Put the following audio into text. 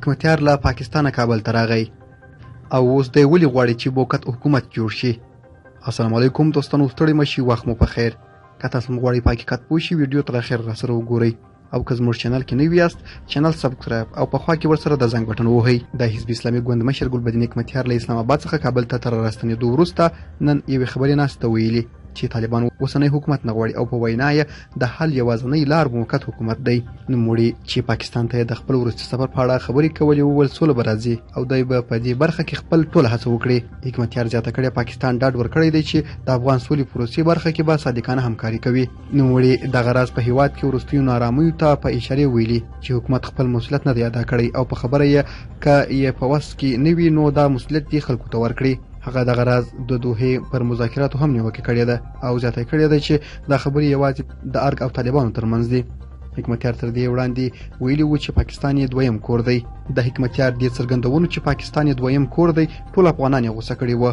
حکمتیار له پاکستانه کابل ته راغی او اوس دی ولې غواړي چې بوکت حکومت جوړ شي. السلام علیکم دوستانو، ستړي مه شئ، وخت مو په خیر. که تاسو هم غواړئ په حقیقت پوه شئ ویډیو تر اخره راسره وګورئ او که زموږ چینل کې نوي یاست چینل سبسکرایب او په خوا کې ورسره د زنګ بټن ووهئ. د حزب اسلامي ګوند مشر ګلبدین حکمتیار له اسلام آباد څخه کابل ته تر راستنېدو وروسته نن یوې خبرې ناستې ویلي چې طالبان اوسنی حکومت نه غواړي او په وینا یې د حل یوازینۍ لار موقت حکومت دی. نوموړي چې پاکستان ته د خپل وروستي سفر په اړه خبرې کولې وویل سوله به راځي او دی به په دې برخه کې خپل ټوله هڅه وکړي. حکمتیار زیاته کړې پاکستان ډاډ ورکړی دی چې د افغان سولې پروسې برخه کې به صادقانه همکاري کوي. نوموړي دغه راز په هیواد کې وروستیو ناارامیو ته په اشاره ویلي چې حکومت خپل مسؤلیت نه دی ادا کړی او په خبره یې که یې په وس کې نه وي نو دا مسؤلیت دې خلکو ته ورکړي. هغه دغه راز د دوحې پر مذاکراتو هم نیوکه کړې ده او زیاته کړې ده چې دا خبرې یوازې د ارګ او طالبانو ترمنځ دي. حکمتیار تر دې وړاندې ویلي و چې پاکستان یې دویم کور دی. د حکمتیار دې څرګندونو چې پاکستان یې دویم کور دی ټول افغانان یې غوسه کړي وو.